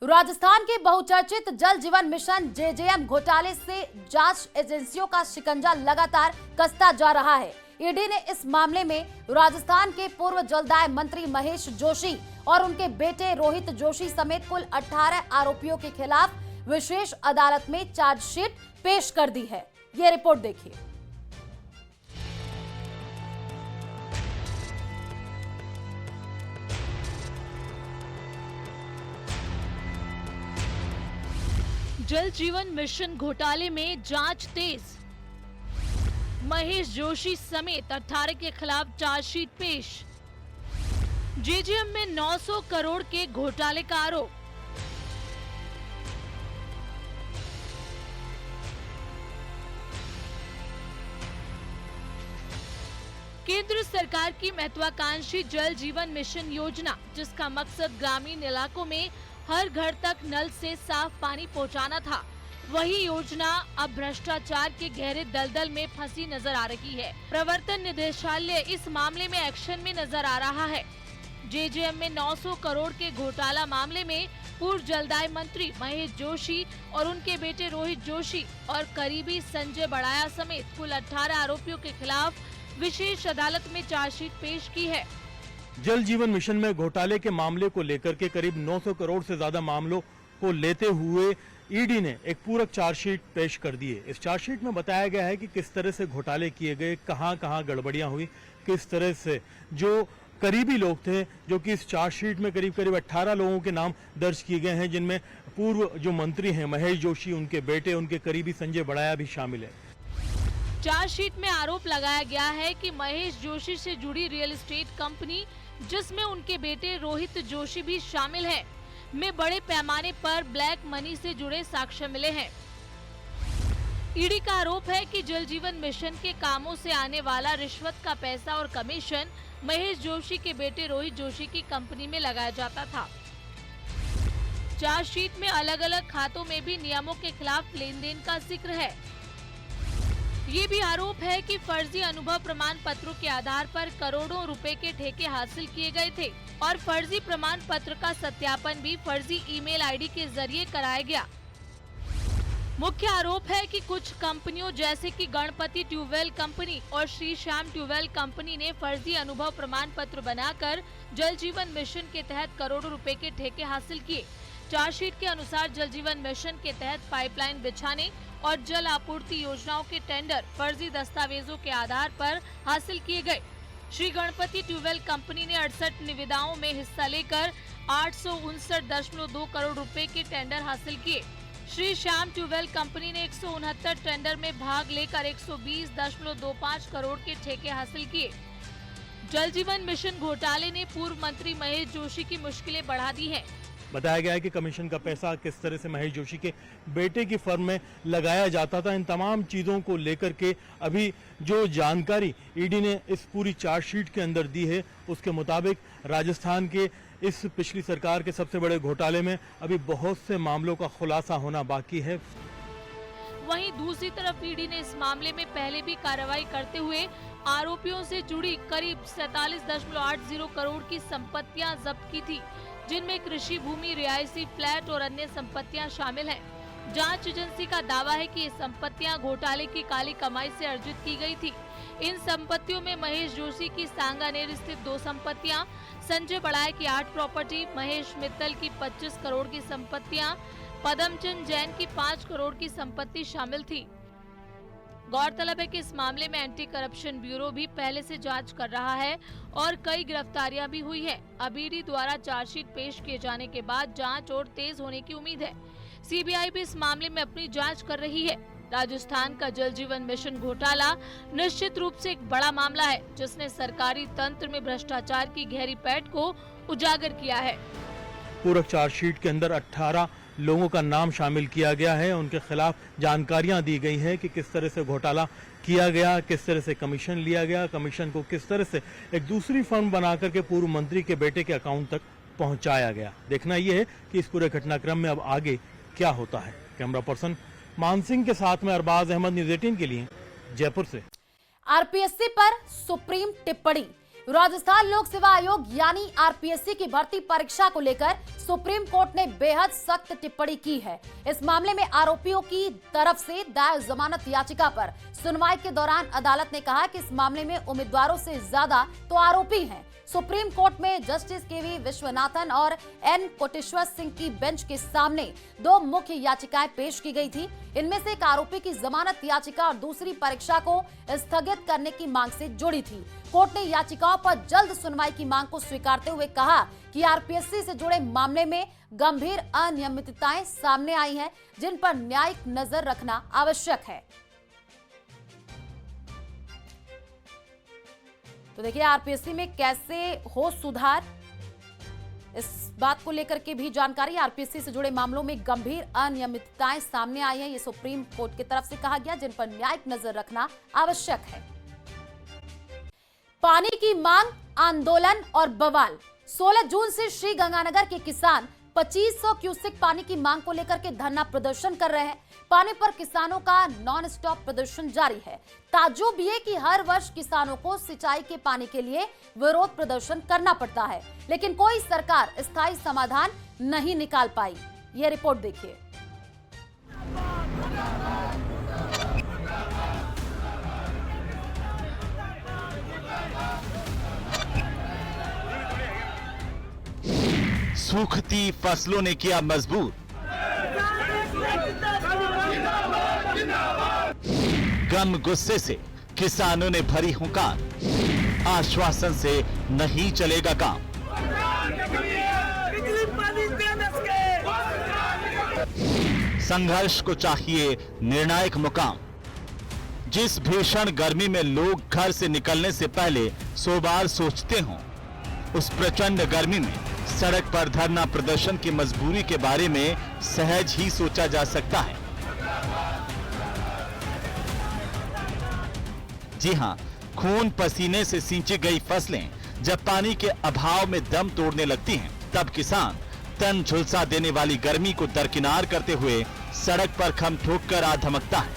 राजस्थान के बहुचर्चित जल जीवन मिशन जेजेएम घोटाले से जांच एजेंसियों का शिकंजा लगातार कसता जा रहा है। ईडी ने इस मामले में राजस्थान के पूर्व जलदाय मंत्री महेश जोशी और उनके बेटे रोहित जोशी समेत कुल 18 आरोपियों के खिलाफ विशेष अदालत में चार्जशीट पेश कर दी है। ये रिपोर्ट देखिए। जल जीवन मिशन घोटाले में जांच तेज। महेश जोशी समेत 18 के खिलाफ चार्जशीट पेश। जेजेएम में 900 करोड़ के घोटाले का आरोप। केंद्र सरकार की महत्वाकांक्षी जल जीवन मिशन योजना, जिसका मकसद ग्रामीण इलाकों में हर घर तक नल से साफ पानी पहुंचाना था, वही योजना अब भ्रष्टाचार के गहरे दलदल में फंसी नजर आ रही है। प्रवर्तन निदेशालय इस मामले में एक्शन में नजर आ रहा है। जेजेएम में 900 करोड़ के घोटाला मामले में पूर्व जलदाय मंत्री महेश जोशी और उनके बेटे रोहित जोशी और करीबी संजय बड़ाया समेत कुल 18 आरोपियों के खिलाफ विशेष अदालत में चार्जशीट पेश की है। जल जीवन मिशन में घोटाले के मामले को लेकर के करीब 900 करोड़ से ज्यादा मामलों को लेते हुए ईडी ने एक पूरक चार्जशीट पेश कर दी है। इस चार्जशीट में बताया गया है कि किस तरह से घोटाले किए गए, कहां गड़बड़ियां हुई, किस तरह से जो करीबी लोग थे, जो कि इस चार्जशीट में करीब 18 लोगों के नाम दर्ज किए गए हैं, जिनमें पूर्व जो मंत्री हैं महेश जोशी, उनके बेटे, उनके करीबी संजय बड़ाया भी शामिल है। चार्जशीट में आरोप लगाया गया है कि महेश जोशी से जुड़ी रियल एस्टेट कंपनी, जिसमें उनके बेटे रोहित जोशी भी शामिल है, में बड़े पैमाने पर ब्लैक मनी से जुड़े साक्ष्य मिले हैं। ईडी का आरोप है कि जल जीवन मिशन के कामों से आने वाला रिश्वत का पैसा और कमीशन महेश जोशी के बेटे रोहित जोशी की कंपनी में लगाया जाता था। चार्जशीट में अलग अलग खातों में भी नियमों के खिलाफ लेन देन का जिक्र है। ये भी आरोप है कि फर्जी अनुभव प्रमाण पत्रों के आधार पर करोड़ों रुपए के ठेके हासिल किए गए थे और फर्जी प्रमाण पत्र का सत्यापन भी फर्जी ईमेल आईडी के जरिए कराया गया। मुख्य आरोप है कि कुछ कंपनियों जैसे कि गणपति ट्यूबवेल कंपनी और श्री श्याम ट्यूबवेल कंपनी ने फर्जी अनुभव प्रमाण पत्र बनाकर जल जीवन मिशन के तहत करोड़ों रुपए के ठेके हासिल किए। चार्जशीट के अनुसार जल जीवन मिशन के तहत पाइपलाइन बिछाने और जल आपूर्ति योजनाओं के टेंडर फर्जी दस्तावेजों के आधार पर हासिल किए गए। श्री गणपति ट्यूबवेल कंपनी ने 68 निविदाओं में हिस्सा लेकर 859.2 करोड़ रुपए के टेंडर हासिल किए। श्री श्याम ट्यूबवेल कंपनी ने 169 टेंडर में भाग लेकर 120.25 करोड़ के ठेके हासिल किए। जल जीवन मिशन घोटाले ने पूर्व मंत्री महेश जोशी की मुश्किलें बढ़ा दी हैं। बताया गया है कि कमीशन का पैसा किस तरह से महेश जोशी के बेटे की फर्म में लगाया जाता था। इन तमाम चीज़ों को लेकर के अभी जो जानकारी ईडी ने इस पूरी चार्जशीट के अंदर दी है, उसके मुताबिक राजस्थान के इस पिछली सरकार के सबसे बड़े घोटाले में अभी बहुत से मामलों का खुलासा होना बाकी है। वहीं दूसरी तरफ ईडी ने इस मामले में पहले भी कार्रवाई करते हुए आरोपियों से जुड़ी करीब 47.80 करोड़ की संपत्तियां जब्त की थी, जिनमें कृषि भूमि, रिहायशी फ्लैट और अन्य संपत्तियां शामिल हैं। जांच एजेंसी का दावा है कि ये संपत्तियां घोटाले की काली कमाई से अर्जित की गई थी। इन संपत्तियों में महेश जोशी की सांगानेर स्थित 2 संपत्तियां, संजय बड़ाया की 8 प्रॉपर्टी, महेश मित्तल की 25 करोड़ की संपत्तियां, पदमचंद जैन की 5 करोड़ की संपत्ति शामिल थी। गौरतलब है कि इस मामले में एंटी करप्शन ब्यूरो भी पहले से जांच कर रहा है और कई गिरफ्तारियां भी हुई है। अब ईडी द्वारा चार्जशीट पेश किए जाने के बाद जांच और तेज होने की उम्मीद है। सीबीआई भी इस मामले में अपनी जांच कर रही है। राजस्थान का जल जीवन मिशन घोटाला निश्चित रूप से एक बड़ा मामला है, जिसने सरकारी तंत्र में भ्रष्टाचार की गहरी पैठ को उजागर किया है। पूरक चार्जशीट के अंदर 18 लोगों का नाम शामिल किया गया है। उनके खिलाफ जानकारियां दी गई हैं कि किस तरह से घोटाला किया गया, किस तरह से कमीशन लिया गया, कमीशन को किस तरह से एक दूसरी फर्म बनाकर के पूर्व मंत्री के बेटे के अकाउंट तक पहुंचाया गया। देखना यह है कि इस पूरे घटनाक्रम में अब आगे क्या होता है। कैमरा पर्सन मान सिंह के साथ में अरबाज अहमद, न्यूज़ 18 के लिए जयपुर से। आरपीएससी पर सुप्रीम टिप्पणी। राजस्थान लोक सेवा आयोग यानी आरपीएससी की भर्ती परीक्षा को लेकर सुप्रीम कोर्ट ने बेहद सख्त टिप्पणी की है। इस मामले में आरोपियों की तरफ से दायर जमानत याचिका पर सुनवाई के दौरान अदालत ने कहा कि इस मामले में उम्मीदवारों से ज्यादा तो आरोपी हैं। सुप्रीम कोर्ट में जस्टिस केवी विश्वनाथन और एन कोटेश्वर सिंह की बेंच के सामने दो मुख्य याचिकाएं पेश की गई थी। इनमें से एक आरोपी की जमानत याचिका और दूसरी परीक्षा को स्थगित करने की मांग से जुड़ी थी। कोर्ट ने याचिकाओं पर जल्द सुनवाई की मांग को स्वीकारते हुए कहा कि आरपीएससी से जुड़े मामले में गंभीर अनियमितताएं सामने आई हैं, जिन पर न्यायिक नजर रखना आवश्यक है। तो देखिए आरपीएससी में कैसे हो सुधार, इस बात को लेकर के भी जानकारी। आरपीएससी से जुड़े मामलों में गंभीर अनियमितताएं सामने आई हैं, ये सुप्रीम कोर्ट की तरफ से कहा गया, जिन पर न्यायिक नजर रखना आवश्यक है। पानी की मांग, आंदोलन और बवाल। 16 जून से श्री गंगानगर के किसान 2500 क्यूसेक पानी की मांग को लेकर के धरना प्रदर्शन कर रहे हैं। पानी पर किसानों का नॉन स्टॉप प्रदर्शन जारी है। ताज्जुब ये कि हर वर्ष किसानों को सिंचाई के पानी के लिए विरोध प्रदर्शन करना पड़ता है, लेकिन कोई सरकार स्थायी समाधान नहीं निकाल पाई। ये रिपोर्ट देखिए। सूखती फसलों ने किया मजबूर, गम गुस्से से किसानों ने भरी हुंकार, आश्वासन से नहीं चलेगा काम। संघर्ष को चाहिए निर्णायक मुकाम। जिस भीषण गर्मी में लोग घर से निकलने से पहले 100 बार सोचते हों, उस प्रचंड गर्मी में सड़क पर धरना प्रदर्शन की मजबूरी के बारे में सहज ही सोचा जा सकता है। जी हां, खून पसीने से सींची गई फसलें जब पानी के अभाव में दम तोड़ने लगती हैं, तब किसान तन झुलसा देने वाली गर्मी को दरकिनार करते हुए सड़क पर खम ठोक कर आ धमकता है।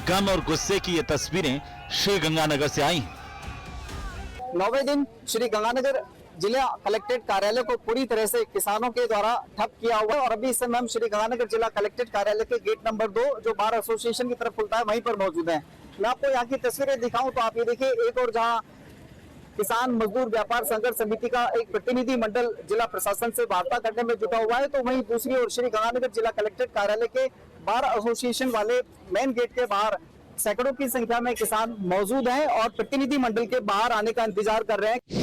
गम और गुस्से की ये तस्वीरें श्री गंगानगर से आई हैं। 9वें दिन श्री गंगानगर जिला कलेक्ट्रेट कार्यालय को पूरी तरह से किसानों के द्वारा ठप किया हुआ है और अभी इस समय हम श्री गंगानगर जिला कलेक्ट्रेट कार्यालय के गेट नंबर 2 जो बार एसोसिएशन की तरफ खुलता है वहीं पर मौजूद हैं। मैं आपको यहाँ की तस्वीरें दिखाऊं तो आप ये देखिए, एक और जहाँ किसान मजदूर व्यापार संघर्ष समिति का एक प्रतिनिधि मंडल जिला प्रशासन से वार्ता करने में जुटा हुआ है, तो वहीं दूसरी ओर श्री गंगानगर जिला कलेक्ट्रेट कार्यालय के बार एसोसिएशन वाले मेन गेट के बाहर सैकड़ों की संख्या में किसान मौजूद हैं और प्रतिनिधि मंडल के बाहर आने का इंतजार कर रहे हैं।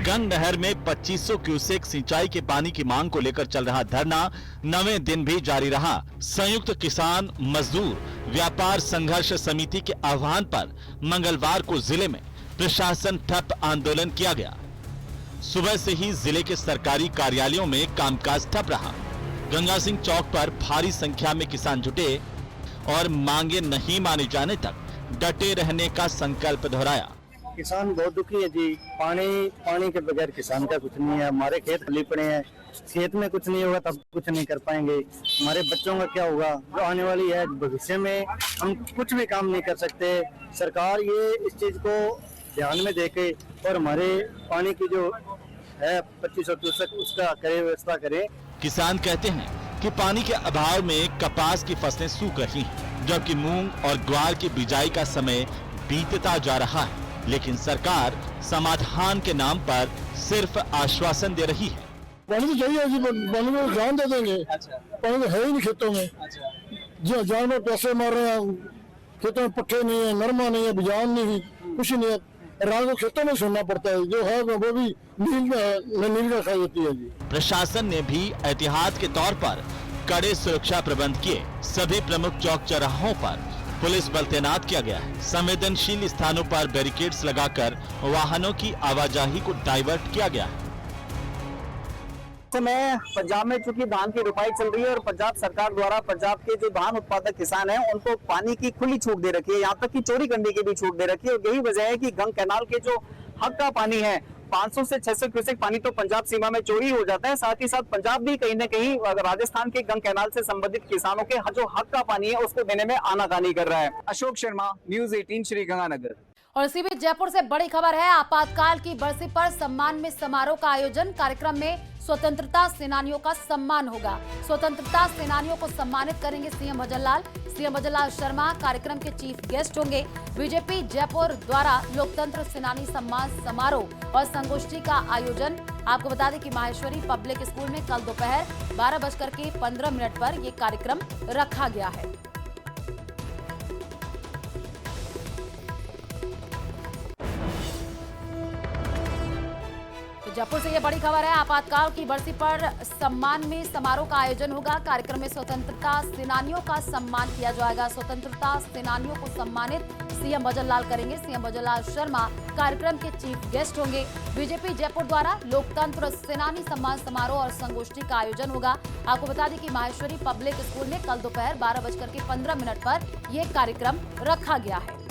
गंग नहर में 2500 क्यूसेक सिंचाई के पानी की मांग को लेकर चल रहा धरना 9वें दिन भी जारी रहा। संयुक्त किसान मजदूर व्यापार संघर्ष समिति के आह्वान पर मंगलवार को जिले में प्रशासन ठप आंदोलन किया गया। सुबह से ही जिले के सरकारी कार्यालयों में कामकाज ठप रहा। गंगा सिंह चौक पर भारी संख्या में किसान जुटे और मांगे नहीं माने जाने तक डटे रहने का संकल्प दोहराया। किसान बहुत दुखी है जी। पानी के बगैर किसान का कुछ नहीं है। हमारे खेत खुली पड़े हैं, खेत में कुछ नहीं होगा तब कुछ नहीं कर पाएंगे। हमारे बच्चों का क्या होगा जो आने वाली है भविष्य में, हम कुछ भी काम नहीं कर सकते। सरकार ये इस चीज को ध्यान में देके और हमारे पानी की जो है 2500 क्यूसेक उसका करे, व्यवस्था करे। किसान कहते हैं कि पानी के अभाव में कपास की फसलें सूख रही हैं, जबकि मूंग और ग्वार की बिजाई का समय बीतता जा रहा है, लेकिन सरकार समाधान के नाम पर सिर्फ आश्वासन दे रही है। पानी तो चाहिए जी, पानी को जान दे देंगे। पानी तो है ही नहीं खेतों में। जी जानवर पैसे मार रहे हैं, खेतों में पट्टे नहीं है, नरमा नहीं है, बिजान नहीं, कुछ नहीं है। रात को खेतों में सुनना पड़ता है, जो है वो भी नील का खाई होती है जी। प्रशासन ने भी एहतियात के तौर पर कड़े सुरक्षा प्रबंध किए। सभी प्रमुख चौक चौराहों पर पुलिस बल तैनात किया गया है। संवेदनशील स्थानों पर बैरिकेड्स लगाकर वाहनों की आवाजाही को डाइवर्ट किया गया है। समय पंजाब में चूंकि धान की रुपाई चल रही है और पंजाब सरकार द्वारा पंजाब के जो धान उत्पादक किसान हैं उनको पानी की खुली छूट दे रखी है, यहाँ तक कि चोरी करने की भी छूट दे रखी है। और यही वजह है कि गंग कैनाल के जो हक का पानी है 500 से 600 क्यूसेक पानी तो पंजाब सीमा में चोरी हो जाता है। साथ ही साथ पंजाब भी कहीं न कहीं राजस्थान के गंग कैनाल से संबंधित किसानों के जो हक का पानी है उसको देने में आनाकानी कर रहा है। अशोक शर्मा, न्यूज़ 18 श्री गंगानगर। और इसी बीच जयपुर से बड़ी खबर है। आपातकाल की बरसी पर सम्मान में समारोह का आयोजन। कार्यक्रम में स्वतंत्रता सेनानियों का सम्मान होगा। स्वतंत्रता सेनानियों को सम्मानित करेंगे सीएम भजनलाल। सीएम भजनलाल शर्मा कार्यक्रम के चीफ गेस्ट होंगे। बीजेपी जयपुर द्वारा लोकतंत्र सेनानी सम्मान समारोह और संगोष्ठी का आयोजन। आपको बता दें कि माहेश्वरी पब्लिक स्कूल में कल दोपहर 12:15 पर यह कार्यक्रम रखा गया है। जयपुर से ये बड़ी खबर है। आपातकाल की बरसी पर सम्मान में समारोह का आयोजन होगा। कार्यक्रम में स्वतंत्रता सेनानियों का सम्मान किया जाएगा। स्वतंत्रता सेनानियों को सम्मानित सीएम भजनलाल करेंगे। सीएम भजनलाल शर्मा कार्यक्रम के चीफ गेस्ट होंगे। बीजेपी जयपुर द्वारा लोकतंत्र सेनानी सम्मान समारोह और संगोष्ठी का आयोजन होगा। आपको बता दें कि माहेश्वरी पब्लिक स्कूल में कल दोपहर 12:15 पर यह कार्यक्रम रखा गया है।